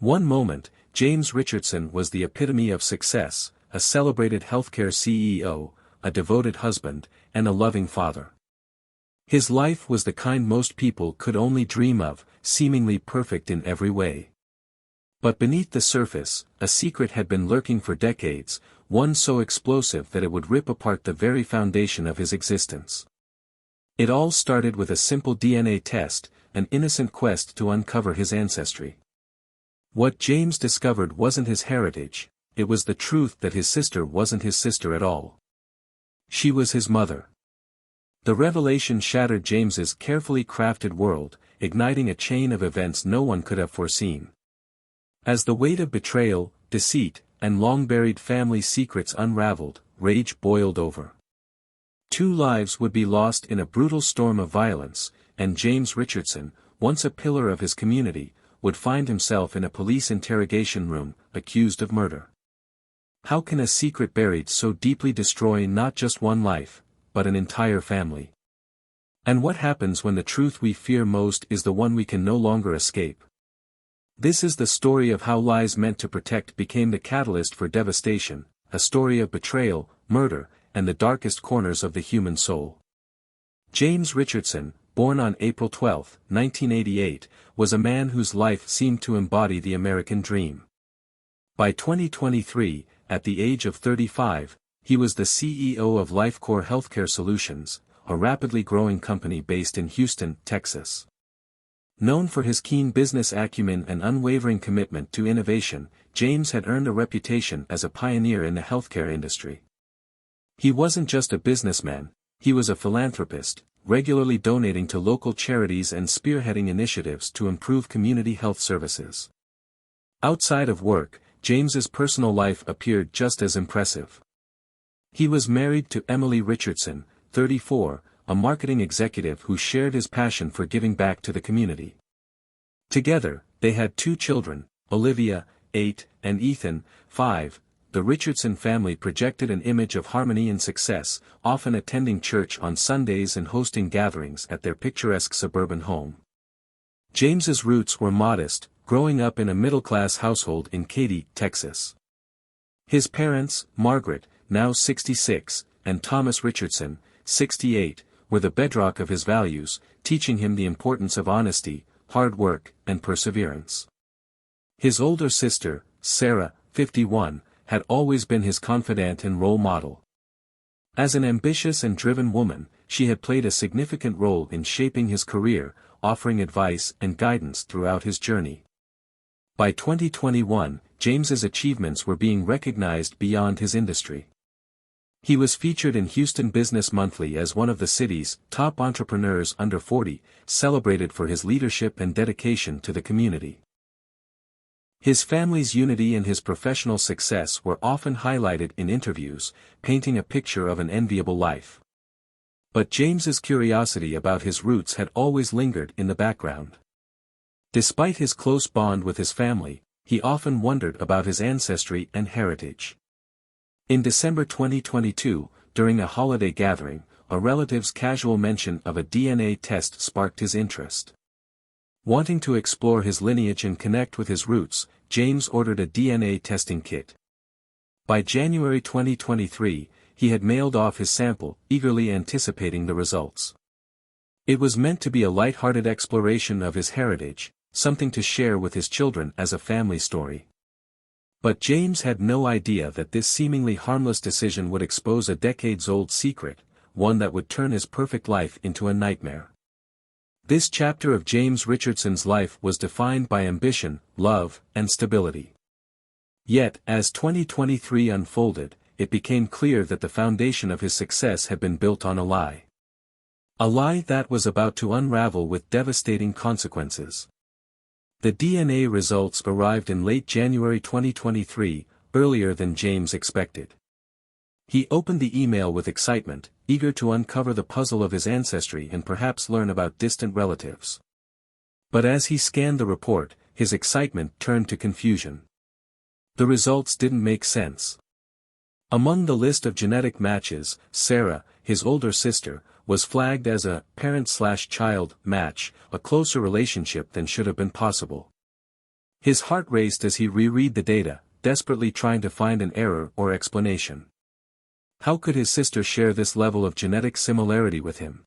One moment, James Richardson was the epitome of success, a celebrated healthcare CEO, a devoted husband, and a loving father. His life was the kind most people could only dream of, seemingly perfect in every way. But beneath the surface, a secret had been lurking for decades, one so explosive that it would rip apart the very foundation of his existence. It all started with a simple DNA test, an innocent quest to uncover his ancestry. What James discovered wasn't his heritage, it was the truth that his sister wasn't his sister at all. She was his mother. The revelation shattered James's carefully crafted world, igniting a chain of events no one could have foreseen. As the weight of betrayal, deceit, and long-buried family secrets unraveled, rage boiled over. 2 lives would be lost in a brutal storm of violence, and James Richardson, once a pillar of his community, would find himself in a police interrogation room, accused of murder. How can a secret buried so deeply destroy not just one life, but an entire family? And what happens when the truth we fear most is the one we can no longer escape? This is the story of how lies meant to protect became the catalyst for devastation, a story of betrayal, murder, and the darkest corners of the human soul. James Richardson, born on April 12, 1988, was a man whose life seemed to embody the American dream. By 2023, at the age of 35, he was the CEO of LifeCore Healthcare Solutions, a rapidly growing company based in Houston, Texas. Known for his keen business acumen and unwavering commitment to innovation, James had earned a reputation as a pioneer in the healthcare industry. He wasn't just a businessman, he was a philanthropist, regularly donating to local charities and spearheading initiatives to improve community health services. Outside of work, James's personal life appeared just as impressive. He was married to Emily Richardson, 34, a marketing executive who shared his passion for giving back to the community. Together, they had 2 children, Olivia, 8, and Ethan, 5. The Richardson family projected an image of harmony and success, often attending church on Sundays and hosting gatherings at their picturesque suburban home. James's roots were modest, growing up in a middle-class household in Katy, Texas. His parents, Margaret, now 66, and Thomas Richardson, 68, were the bedrock of his values, teaching him the importance of honesty, hard work, and perseverance. His older sister, Sarah, 51, had always been his confidant and role model. As an ambitious and driven woman, she had played a significant role in shaping his career, offering advice and guidance throughout his journey. By 2021, James's achievements were being recognized beyond his industry. He was featured in Houston Business Monthly as one of the city's top entrepreneurs under 40, celebrated for his leadership and dedication to the community. His family's unity and his professional success were often highlighted in interviews, painting a picture of an enviable life. But James's curiosity about his roots had always lingered in the background. Despite his close bond with his family, he often wondered about his ancestry and heritage. In December 2022, during a holiday gathering, a relative's casual mention of a DNA test sparked his interest. Wanting to explore his lineage and connect with his roots, James ordered a DNA testing kit. By January 2023, he had mailed off his sample, eagerly anticipating the results. It was meant to be a light-hearted exploration of his heritage, something to share with his children as a family story. But James had no idea that this seemingly harmless decision would expose a decades-old secret, one that would turn his perfect life into a nightmare. This chapter of James Richardson's life was defined by ambition, love, and stability. Yet, as 2023 unfolded, it became clear that the foundation of his success had been built on a lie. A lie that was about to unravel with devastating consequences. The DNA results arrived in late January 2023, earlier than James expected. He opened the email with excitement, eager to uncover the puzzle of his ancestry and perhaps learn about distant relatives. But as he scanned the report, his excitement turned to confusion. The results didn't make sense. Among the list of genetic matches, Sarah, his older sister, was flagged as a parent/child match, a closer relationship than should have been possible. His heart raced as he reread the data, desperately trying to find an error or explanation. How could his sister share this level of genetic similarity with him?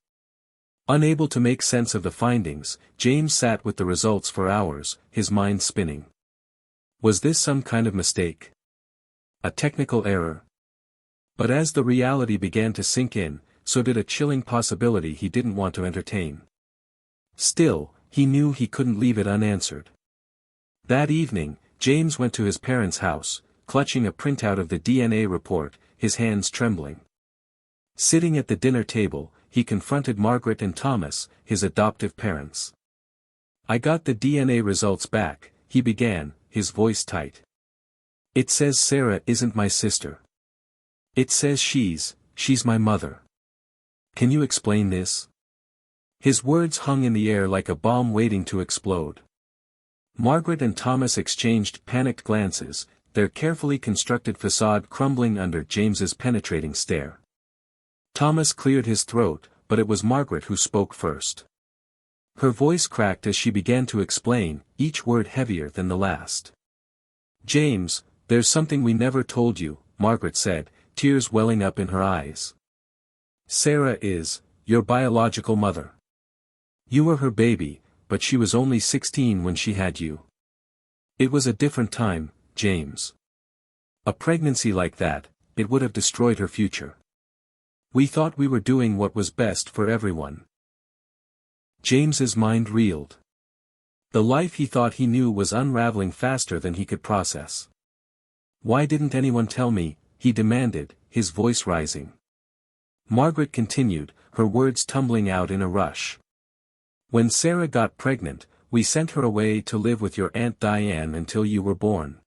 Unable to make sense of the findings, James sat with the results for hours, his mind spinning. Was this some kind of mistake? A technical error? But as the reality began to sink in, so did a chilling possibility he didn't want to entertain. Still, he knew he couldn't leave it unanswered. That evening, James went to his parents' house, clutching a printout of the DNA report, his hands trembling. Sitting at the dinner table, he confronted Margaret and Thomas, his adoptive parents. "I got the DNA results back," he began, his voice tight. "It says Sarah isn't my sister. It says she's my mother. Can you explain this?" His words hung in the air like a bomb waiting to explode. Margaret and Thomas exchanged panicked glances, their carefully constructed facade crumbling under James's penetrating stare. Thomas cleared his throat, but it was Margaret who spoke first. Her voice cracked as she began to explain, each word heavier than the last. "James, there's something we never told you," Margaret said, tears welling up in her eyes. "Sarah is your biological mother. You were her baby, but she was only 16 when she had you. It was a different time, James. A pregnancy like that, it would have destroyed her future. We thought we were doing what was best for everyone." James's mind reeled. The life he thought he knew was unraveling faster than he could process. "Why didn't anyone tell me?" he demanded, his voice rising. Margaret continued, her words tumbling out in a rush. "When Sarah got pregnant, we sent her away to live with your Aunt Diane until you were born.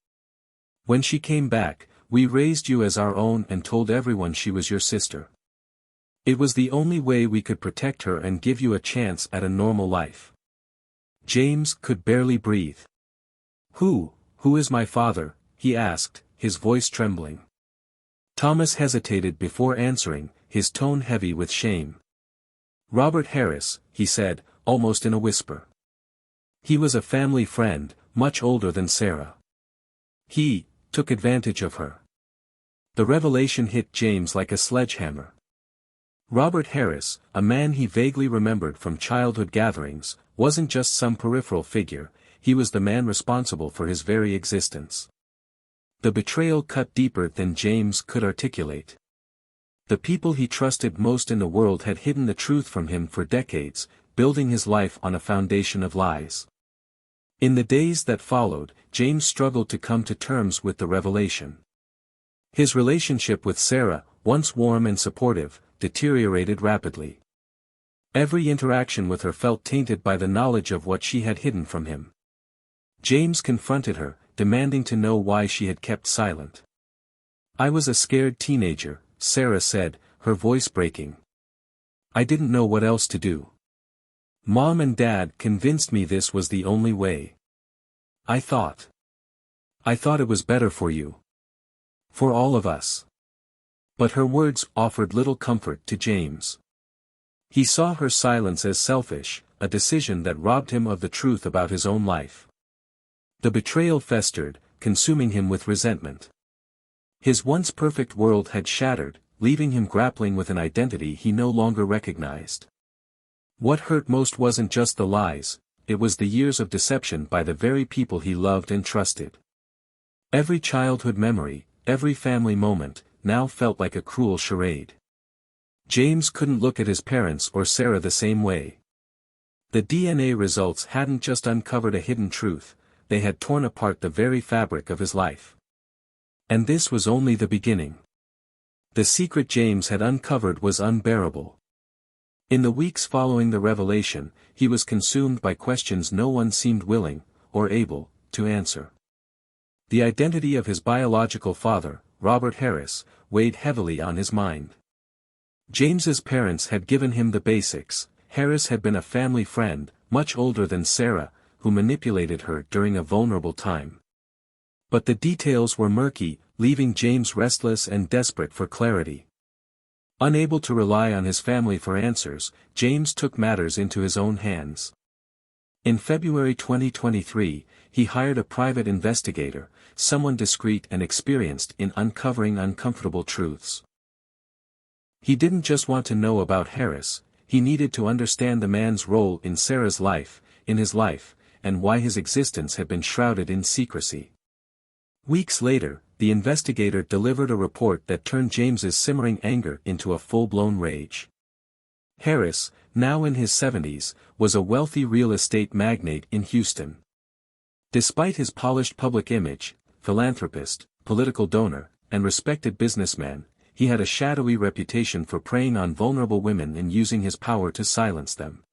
When she came back, we raised you as our own and told everyone she was your sister. It was the only way we could protect her and give you a chance at a normal life." James could barely breathe. Who is my father?" he asked, his voice trembling. Thomas hesitated before answering, his tone heavy with shame. "Robert Harris," he said, almost in a whisper. "He was a family friend, much older than Sarah. He took advantage of her." The revelation hit James like a sledgehammer. Robert Harris, a man he vaguely remembered from childhood gatherings, wasn't just some peripheral figure, he was the man responsible for his very existence. The betrayal cut deeper than James could articulate. The people he trusted most in the world had hidden the truth from him for decades, building his life on a foundation of lies. In the days that followed, James struggled to come to terms with the revelation. His relationship with Sarah, once warm and supportive, deteriorated rapidly. Every interaction with her felt tainted by the knowledge of what she had hidden from him. James confronted her, demanding to know why she had kept silent. "I was a scared teenager," Sarah said, her voice breaking. "I didn't know what else to do. Mom and Dad convinced me this was the only way. I thought it was better for you. For all of us." But her words offered little comfort to James. He saw her silence as selfish, a decision that robbed him of the truth about his own life. The betrayal festered, consuming him with resentment. His once perfect world had shattered, leaving him grappling with an identity he no longer recognized. What hurt most wasn't just the lies, it was the years of deception by the very people he loved and trusted. Every childhood memory, every family moment, now felt like a cruel charade. James couldn't look at his parents or Sarah the same way. The DNA results hadn't just uncovered a hidden truth, they had torn apart the very fabric of his life. And this was only the beginning. The secret James had uncovered was unbearable. In the weeks following the revelation, he was consumed by questions no one seemed willing, or able, to answer. The identity of his biological father, Robert Harris, weighed heavily on his mind. James's parents had given him the basics. Harris had been a family friend, much older than Sarah, who manipulated her during a vulnerable time. But the details were murky, leaving James restless and desperate for clarity. Unable to rely on his family for answers, James took matters into his own hands. In February 2023, he hired a private investigator, someone discreet and experienced in uncovering uncomfortable truths. He didn't just want to know about Harris, he needed to understand the man's role in Sarah's life, in his life, and why his existence had been shrouded in secrecy. Weeks later, the investigator delivered a report that turned James's simmering anger into a full-blown rage. Harris, now in his 70s, was a wealthy real estate magnate in Houston. Despite his polished public image, philanthropist, political donor, and respected businessman, he had a shadowy reputation for preying on vulnerable women and using his power to silence them.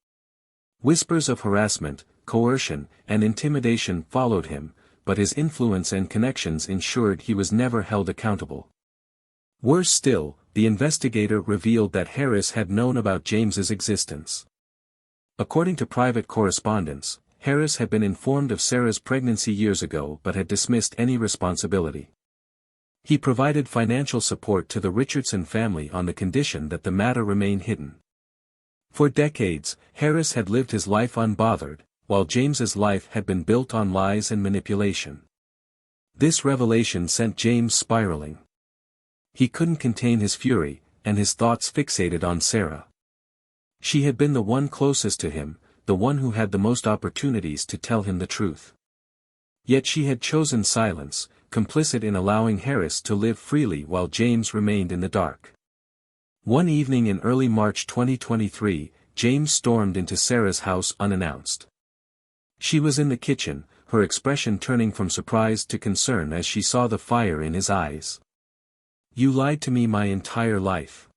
Whispers of harassment, coercion, and intimidation followed him, but his influence and connections ensured he was never held accountable. Worse still, the investigator revealed that Harris had known about James's existence. According to private correspondence, Harris had been informed of Sarah's pregnancy years ago but had dismissed any responsibility. He provided financial support to the Richardson family on the condition that the matter remain hidden. For decades, Harris had lived his life unbothered, while James's life had been built on lies and manipulation. This revelation sent James spiraling. He couldn't contain his fury, and his thoughts fixated on Sarah. She had been the one closest to him, the one who had the most opportunities to tell him the truth. Yet she had chosen silence, complicit in allowing Harris to live freely while James remained in the dark. One evening in early March 2023, James stormed into Sarah's house unannounced. She was in the kitchen, her expression turning from surprise to concern as she saw the fire in his eyes. "You lied to me my entire life,"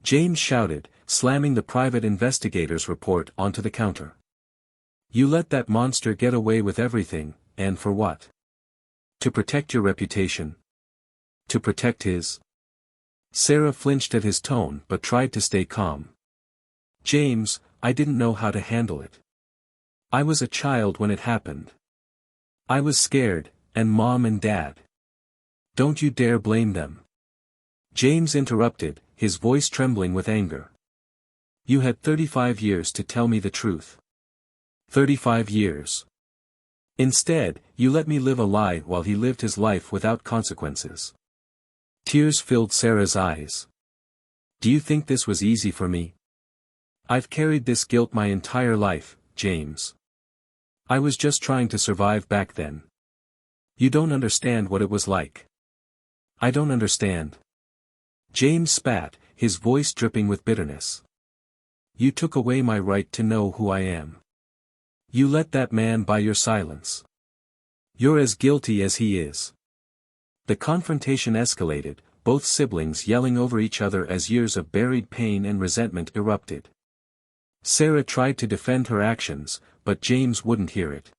James shouted, slamming the private investigator's report onto the counter. "You let that monster get away with everything, and for what? To protect your reputation? To protect his?" Sarah flinched at his tone but tried to stay calm. "James, I didn't know how to handle it. I was a child when it happened. I was scared, and Mom and Dad. Don't you dare blame them." James interrupted, his voice trembling with anger. "You had 35 years to tell me the truth. 35 years. Instead, you let me live a lie while he lived his life without consequences." Tears filled Sarah's eyes. "Do you think this was easy for me? I've carried this guilt my entire life, James. I was just trying to survive back then. You don't understand what it was like." "I don't understand." James spat, his voice dripping with bitterness. "You took away my right to know who I am. You let that man buy your silence. You're as guilty as he is." The confrontation escalated, both siblings yelling over each other as years of buried pain and resentment erupted. Sarah tried to defend her actions, but James wouldn't hear it.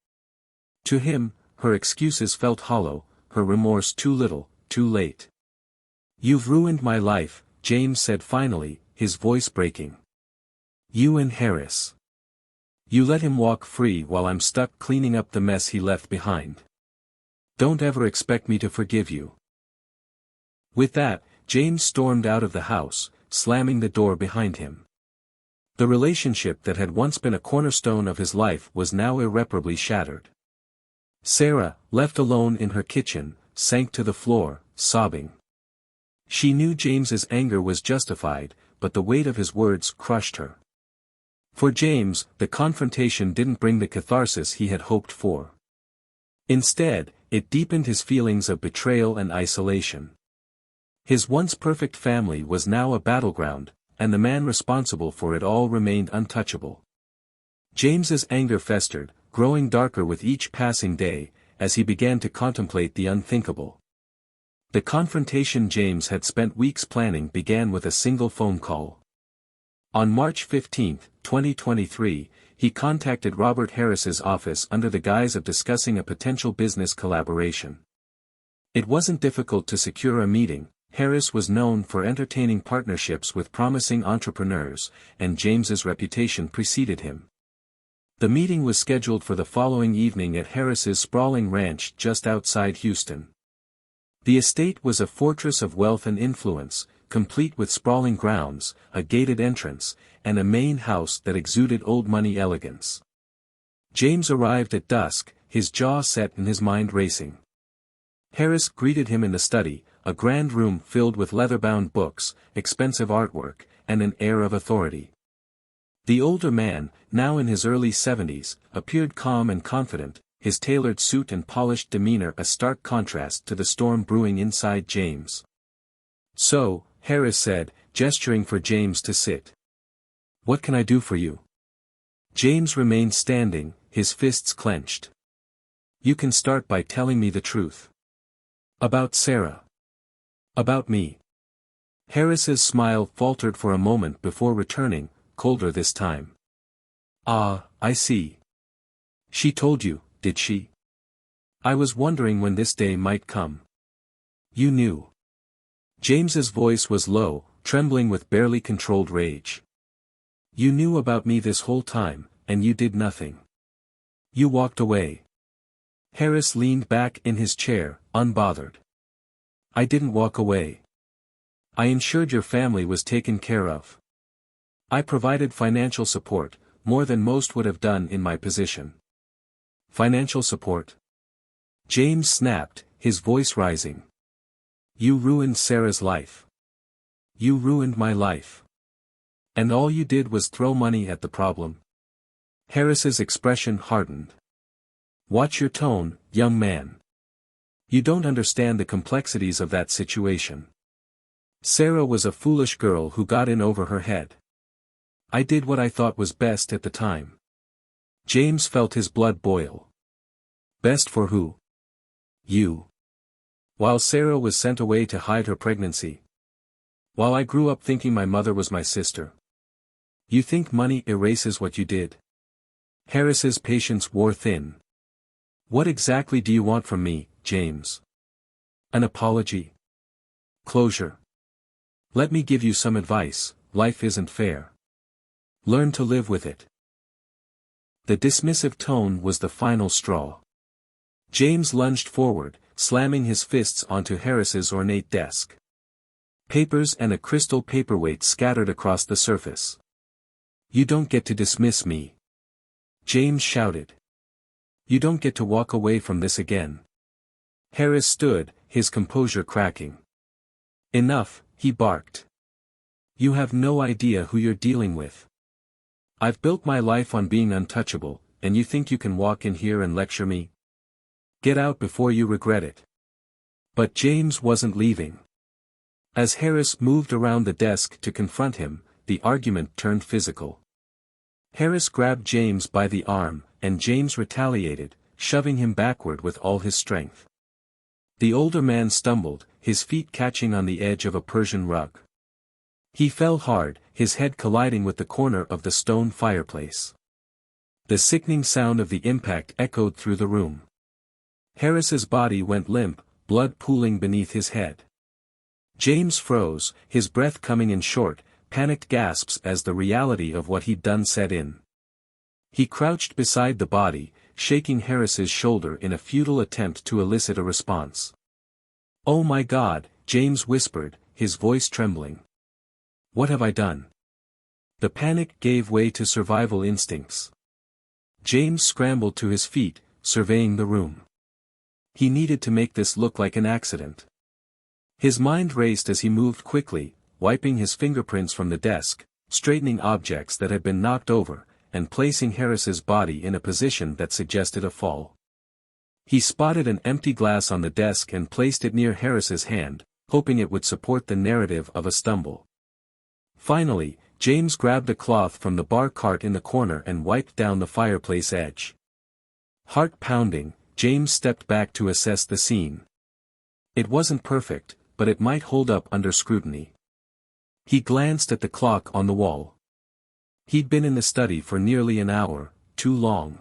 To him, her excuses felt hollow, her remorse too little, too late. "You've ruined my life," James said finally, his voice breaking. "You and Harris. You let him walk free while I'm stuck cleaning up the mess he left behind. Don't ever expect me to forgive you." With that, James stormed out of the house, slamming the door behind him. The relationship that had once been a cornerstone of his life was now irreparably shattered. Sarah, left alone in her kitchen, sank to the floor, sobbing. She knew James's anger was justified, but the weight of his words crushed her. For James, the confrontation didn't bring the catharsis he had hoped for. Instead, it deepened his feelings of betrayal and isolation. His once perfect family was now a battleground, and the man responsible for it all remained untouchable. James's anger festered, growing darker with each passing day, as he began to contemplate the unthinkable. The confrontation James had spent weeks planning began with a single phone call. On March 15, 2023, he contacted Robert Harris's office under the guise of discussing a potential business collaboration. It wasn't difficult to secure a meeting. Harris was known for entertaining partnerships with promising entrepreneurs, and James's reputation preceded him. The meeting was scheduled for the following evening at Harris's sprawling ranch just outside Houston. The estate was a fortress of wealth and influence, complete with sprawling grounds, a gated entrance, and a main house that exuded old money elegance. James arrived at dusk, his jaw set and his mind racing. Harris greeted him in the study, a grand room filled with leather-bound books, expensive artwork, and an air of authority. The older man, now in his early 70s, appeared calm and confident, his tailored suit and polished demeanor a stark contrast to the storm brewing inside James. "So," Harris said, gesturing for James to sit. "What can I do for you?" James remained standing, his fists clenched. "You can start by telling me the truth. About Sarah. About me." Harris's smile faltered for a moment before returning, colder this time. "Ah, I see. She told you, did she? I was wondering when this day might come. You knew." James's voice was low, trembling with barely controlled rage. "You knew about me this whole time, and you did nothing. You walked away." Harris leaned back in his chair, unbothered. "I didn't walk away. I ensured your family was taken care of. I provided financial support, more than most would have done in my position." "Financial support?" James snapped, his voice rising. "You ruined Sarah's life. You ruined my life. And all you did was throw money at the problem?" Harris's expression hardened. "Watch your tone, young man. You don't understand the complexities of that situation. Sarah was a foolish girl who got in over her head. I did what I thought was best at the time." James felt his blood boil. "Best for who?" "You. While Sarah was sent away to hide her pregnancy. While I grew up thinking my mother was my sister. You think money erases what you did?" Harris's patience wore thin. "What exactly do you want from me, James? An apology? Closure? Let me give you some advice. Life isn't fair. Learn to live with it." The dismissive tone was the final straw. James lunged forward, slamming his fists onto Harris's ornate desk. Papers and a crystal paperweight scattered across the surface. "You don't get to dismiss me," James shouted. "You don't get to walk away from this again." Harris stood, his composure cracking. "Enough," he barked. "You have no idea who you're dealing with. I've built my life on being untouchable, and you think you can walk in here and lecture me? Get out before you regret it." But James wasn't leaving. As Harris moved around the desk to confront him, the argument turned physical. Harris grabbed James by the arm, and James retaliated, shoving him backward with all his strength. The older man stumbled, his feet catching on the edge of a Persian rug. He fell hard, his head colliding with the corner of the stone fireplace. The sickening sound of the impact echoed through the room. Harris's body went limp, blood pooling beneath his head. James froze, his breath coming in short, panicked gasps as the reality of what he'd done set in. He crouched beside the body, shaking Harris's shoulder in a futile attempt to elicit a response. "Oh my God," James whispered, his voice trembling. "What have I done?" The panic gave way to survival instincts. James scrambled to his feet, surveying the room. He needed to make this look like an accident. His mind raced as he moved quickly, wiping his fingerprints from the desk, straightening objects that had been knocked over, and placing Harris's body in a position that suggested a fall. He spotted an empty glass on the desk and placed it near Harris's hand, hoping it would support the narrative of a stumble. Finally, James grabbed a cloth from the bar cart in the corner and wiped down the fireplace edge. Heart pounding, James stepped back to assess the scene. It wasn't perfect, but it might hold up under scrutiny. He glanced at the clock on the wall. He'd been in the study for nearly an hour, too long.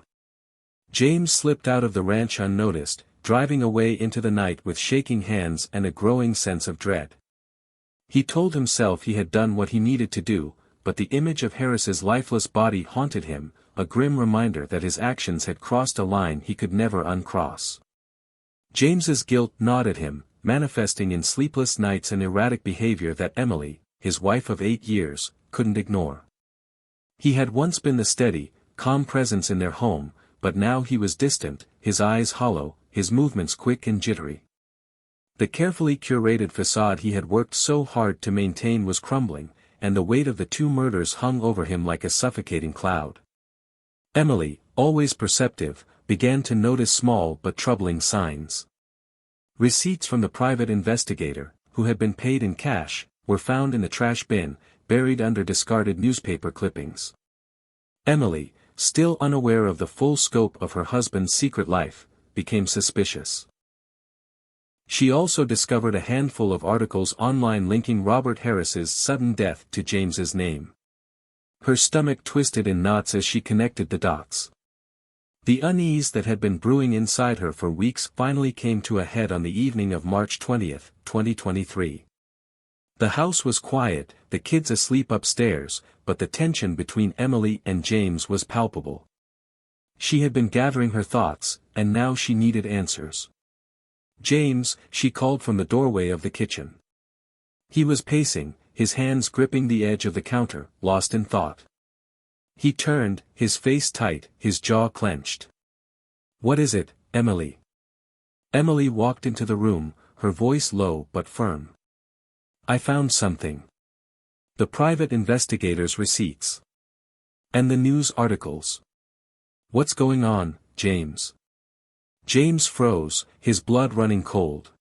James slipped out of the ranch unnoticed, driving away into the night with shaking hands and a growing sense of dread. He told himself he had done what he needed to do, but the image of Harris's lifeless body haunted him, a grim reminder that his actions had crossed a line he could never uncross. James's guilt gnawed at him, manifesting in sleepless nights and erratic behavior that Emily, his wife of 8 years, couldn't ignore. He had once been the steady, calm presence in their home, but now he was distant, his eyes hollow, his movements quick and jittery. The carefully curated facade he had worked so hard to maintain was crumbling, and the weight of the two murders hung over him like a suffocating cloud. Emily, always perceptive, began to notice small but troubling signs. Receipts from the private investigator, who had been paid in cash, were found in the trash bin, buried under discarded newspaper clippings. Emily, still unaware of the full scope of her husband's secret life, became suspicious. She also discovered a handful of articles online linking Robert Harris's sudden death to James's name. Her stomach twisted in knots as she connected the dots. The unease that had been brewing inside her for weeks finally came to a head on the evening of March 20, 2023. The house was quiet, the kids asleep upstairs, but the tension between Emily and James was palpable. She had been gathering her thoughts, and now she needed answers. "James," she called from the doorway of the kitchen. He was pacing, his hands gripping the edge of the counter, lost in thought. He turned, his face tight, his jaw clenched. "What is it, Emily?" Emily walked into the room, her voice low but firm. "I found something. The private investigator's receipts. And the news articles." "What's going on, James?" James froze, his blood running cold.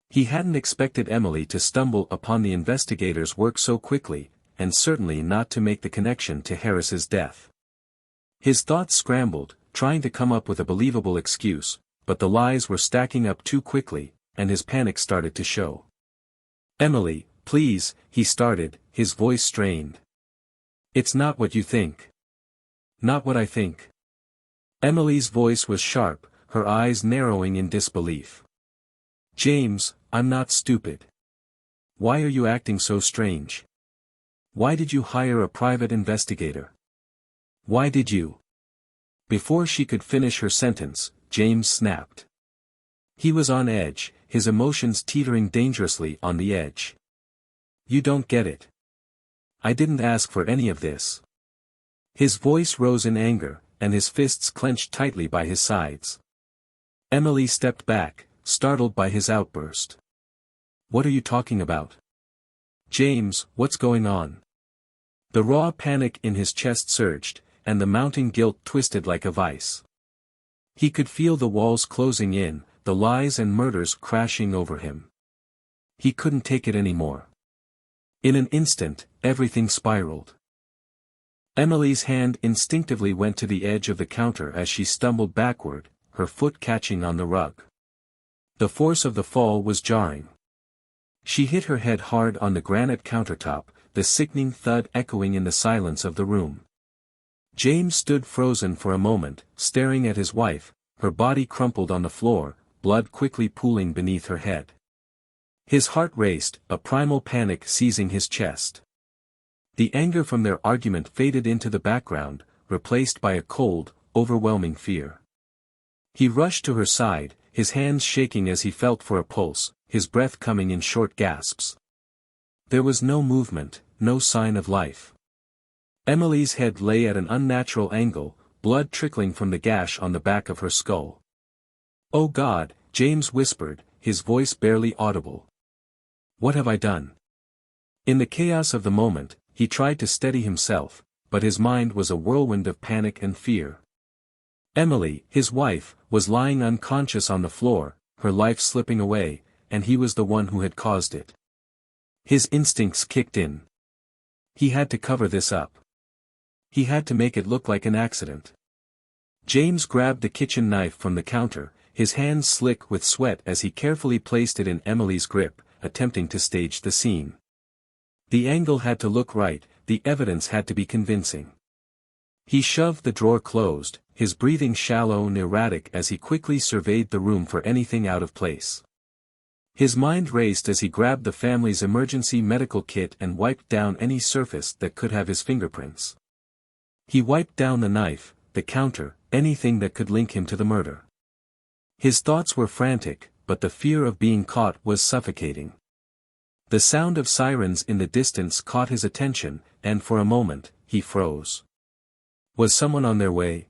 He hadn't expected Emily to stumble upon the investigator's work so quickly, and certainly not to make the connection to Harris's death. His thoughts scrambled, trying to come up with a believable excuse, but the lies were stacking up too quickly, and his panic started to show. "Emily, please," he started, his voice strained. "It's not what you think." "Not what I think." Emily's voice was sharp, her eyes narrowing in disbelief. "James, I'm not stupid. Why are you acting so strange? Why did you hire a private investigator? Why did you?" Before she could finish her sentence, James snapped. He was on edge, his emotions teetering dangerously on the edge. "You don't get it. I didn't ask for any of this." His voice rose in anger, and his fists clenched tightly by his sides. Emily stepped back, startled by his outburst. "What are you talking about? James, what's going on?" The raw panic in his chest surged, and the mounting guilt twisted like a vice. He could feel the walls closing in, the lies and murders crashing over him. He couldn't take it anymore. In an instant, everything spiraled. Emily's hand instinctively went to the edge of the counter as she stumbled backward, her foot catching on the rug. The force of the fall was jarring. She hit her head hard on the granite countertop, the sickening thud echoing in the silence of the room. James stood frozen for a moment, staring at his wife, her body crumpled on the floor, blood quickly pooling beneath her head. His heart raced, a primal panic seizing his chest. The anger from their argument faded into the background, replaced by a cold, overwhelming fear. He rushed to her side, his hands shaking as he felt for a pulse, his breath coming in short gasps. There was no movement, no sign of life. Emily's head lay at an unnatural angle, blood trickling from the gash on the back of her skull. "Oh God," James whispered, his voice barely audible. "What have I done?" In the chaos of the moment, he tried to steady himself, but his mind was a whirlwind of panic and fear. Emily, his wife, was lying unconscious on the floor, her life slipping away, and he was the one who had caused it. His instincts kicked in. He had to cover this up. He had to make it look like an accident. James grabbed the kitchen knife from the counter, his hands slick with sweat as he carefully placed it in Emily's grip, attempting to stage the scene. The angle had to look right, the evidence had to be convincing. He shoved the drawer closed, his breathing shallow and erratic as he quickly surveyed the room for anything out of place. His mind raced as he grabbed the family's emergency medical kit and wiped down any surface that could have his fingerprints. He wiped down the knife, the counter, anything that could link him to the murder. His thoughts were frantic, but the fear of being caught was suffocating. The sound of sirens in the distance caught his attention, and for a moment, he froze. Was someone on their way?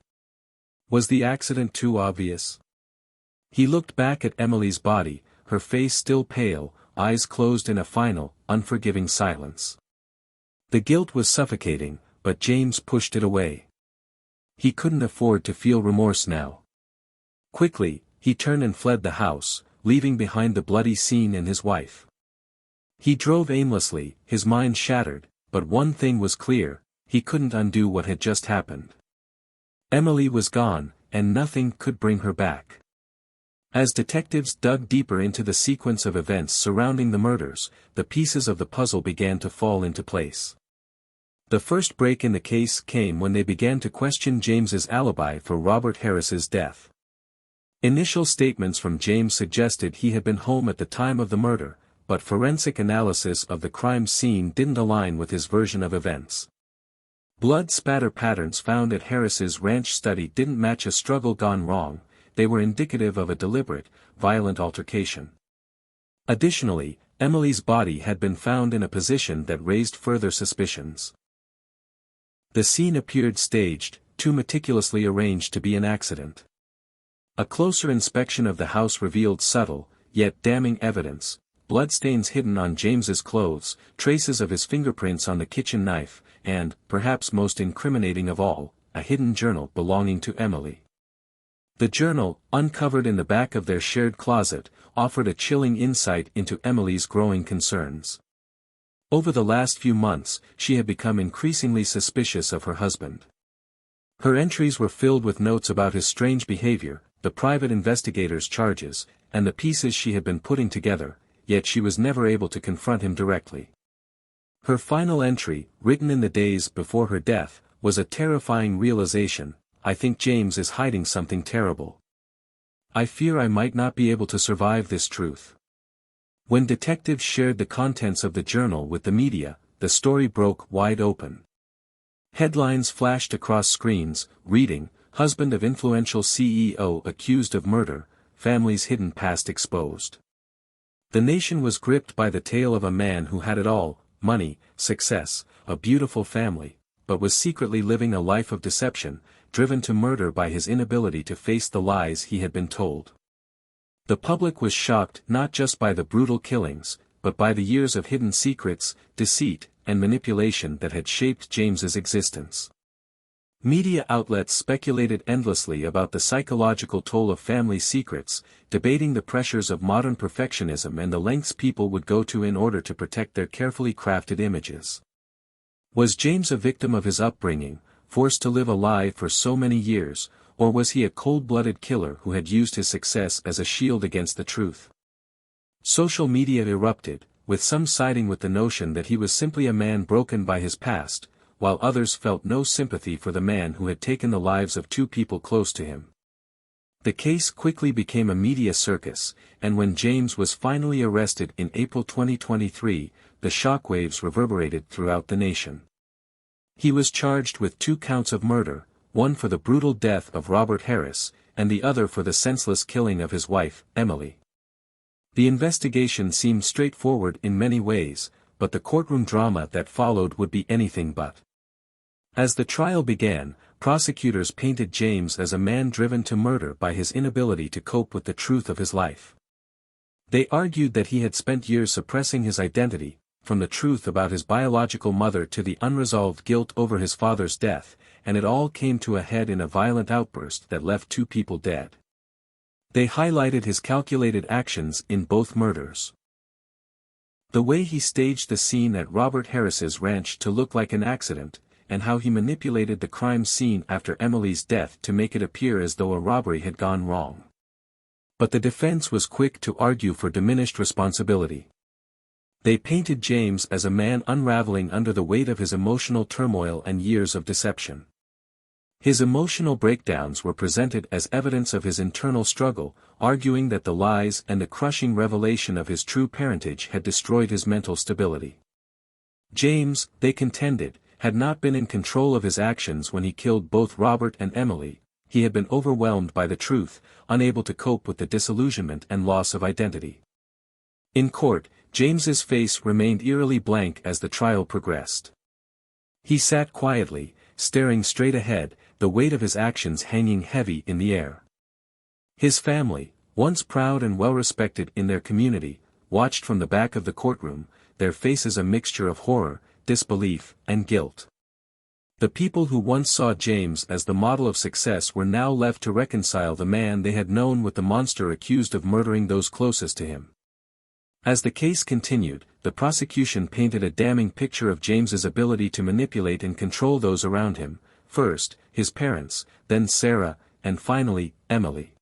Was the accident too obvious? He looked back at Emily's body, her face still pale, eyes closed in a final, unforgiving silence. The guilt was suffocating, but James pushed it away. He couldn't afford to feel remorse now. Quickly, he turned and fled the house, leaving behind the bloody scene and his wife. He drove aimlessly, his mind shattered, but one thing was clear, he couldn't undo what had just happened. Emily was gone, and nothing could bring her back. As detectives dug deeper into the sequence of events surrounding the murders, the pieces of the puzzle began to fall into place. The first break in the case came when they began to question James's alibi for Robert Harris's death. Initial statements from James suggested he had been home at the time of the murder, but forensic analysis of the crime scene didn't align with his version of events. Blood spatter patterns found at Harris's ranch study didn't match a struggle gone wrong, they were indicative of a deliberate, violent altercation. Additionally, Emily's body had been found in a position that raised further suspicions. The scene appeared staged, too meticulously arranged to be an accident. A closer inspection of the house revealed subtle, yet damning evidence: bloodstains hidden on James's clothes, traces of his fingerprints on the kitchen knife, and, perhaps most incriminating of all, a hidden journal belonging to Emily. The journal, uncovered in the back of their shared closet, offered a chilling insight into Emily's growing concerns. Over the last few months, she had become increasingly suspicious of her husband. Her entries were filled with notes about his strange behavior, the private investigator's charges, and the pieces she had been putting together, yet she was never able to confront him directly. Her final entry, written in the days before her death, was a terrifying realization: I think James is hiding something terrible. I fear I might not be able to survive this truth. When detectives shared the contents of the journal with the media, the story broke wide open. Headlines flashed across screens, reading, "Husband of influential CEO accused of murder, family's hidden past exposed." The nation was gripped by the tale of a man who had it all: money, success, a beautiful family, but was secretly living a life of deception, driven to murder by his inability to face the lies he had been told. The public was shocked not just by the brutal killings, but by the years of hidden secrets, deceit, and manipulation that had shaped James's existence. Media outlets speculated endlessly about the psychological toll of family secrets, debating the pressures of modern perfectionism and the lengths people would go to in order to protect their carefully crafted images. Was James a victim of his upbringing, forced to live a lie for so many years, or was he a cold-blooded killer who had used his success as a shield against the truth? Social media erupted, with some siding with the notion that he was simply a man broken by his past, while others felt no sympathy for the man who had taken the lives of two people close to him. The case quickly became a media circus, and when James was finally arrested in April 2023, the shockwaves reverberated throughout the nation. He was charged with 2 counts of murder, one for the brutal death of Robert Harris, and the other for the senseless killing of his wife, Emily. The investigation seemed straightforward in many ways, but the courtroom drama that followed would be anything but. As the trial began, prosecutors painted James as a man driven to murder by his inability to cope with the truth of his life. They argued that he had spent years suppressing his identity, from the truth about his biological mother to the unresolved guilt over his father's death, and it all came to a head in a violent outburst that left 2 people dead. They highlighted his calculated actions in both murders. The way he staged the scene at Robert Harris's ranch to look like an accident, and how he manipulated the crime scene after Emily's death to make it appear as though a robbery had gone wrong. But the defense was quick to argue for diminished responsibility. They painted James as a man unraveling under the weight of his emotional turmoil and years of deception. His emotional breakdowns were presented as evidence of his internal struggle, arguing that the lies and the crushing revelation of his true parentage had destroyed his mental stability. James, they contended, had not been in control of his actions when he killed both Robert and Emily. He had been overwhelmed by the truth, unable to cope with the disillusionment and loss of identity. In court, James's face remained eerily blank as the trial progressed. He sat quietly, staring straight ahead, the weight of his actions hanging heavy in the air. His family, once proud and well-respected in their community, watched from the back of the courtroom, their faces a mixture of horror, disbelief, and guilt. The people who once saw James as the model of success were now left to reconcile the man they had known with the monster accused of murdering those closest to him. As the case continued, the prosecution painted a damning picture of James's ability to manipulate and control those around him, first, his parents, then Sarah, and finally, Emily.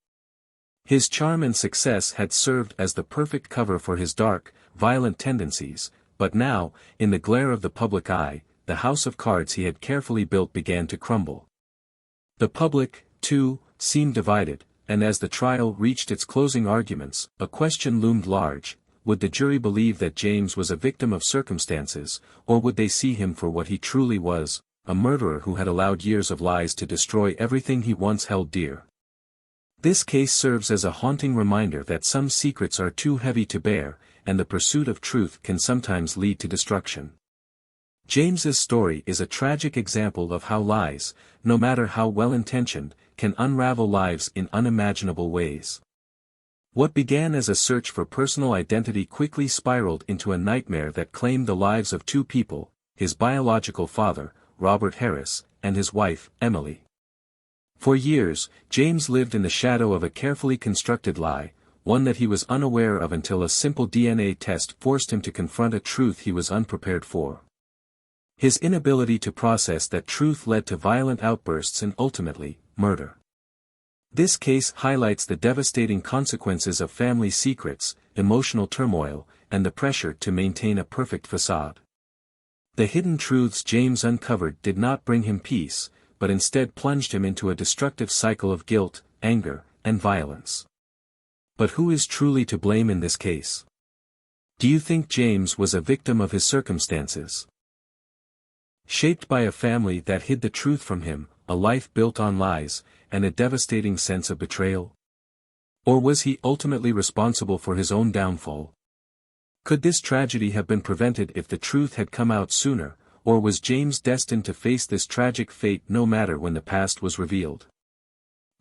His charm and success had served as the perfect cover for his dark, violent tendencies, but now, in the glare of the public eye, the house of cards he had carefully built began to crumble. The public, too, seemed divided, and as the trial reached its closing arguments, a question loomed large: would the jury believe that James was a victim of circumstances, or would they see him for what he truly was, a murderer who had allowed years of lies to destroy everything he once held dear? This case serves as a haunting reminder that some secrets are too heavy to bear, and the pursuit of truth can sometimes lead to destruction. James's story is a tragic example of how lies, no matter how well-intentioned, can unravel lives in unimaginable ways. What began as a search for personal identity quickly spiraled into a nightmare that claimed the lives of two people, his biological father, Robert Harris, and his wife, Emily. For years, James lived in the shadow of a carefully constructed lie, one that he was unaware of until a simple DNA test forced him to confront a truth he was unprepared for. His inability to process that truth led to violent outbursts and ultimately, murder. This case highlights the devastating consequences of family secrets, emotional turmoil, and the pressure to maintain a perfect facade. The hidden truths James uncovered did not bring him peace, but instead plunged him into a destructive cycle of guilt, anger, and violence. But who is truly to blame in this case? Do you think James was a victim of his circumstances? Shaped by a family that hid the truth from him, a life built on lies, and a devastating sense of betrayal? Or was he ultimately responsible for his own downfall? Could this tragedy have been prevented if the truth had come out sooner, or was James destined to face this tragic fate no matter when the past was revealed?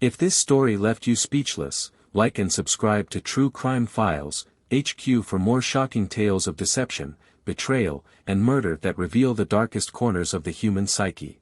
If this story left you speechless, like and subscribe to True Crime Files, HQ for more shocking tales of deception, betrayal, and murder that reveal the darkest corners of the human psyche.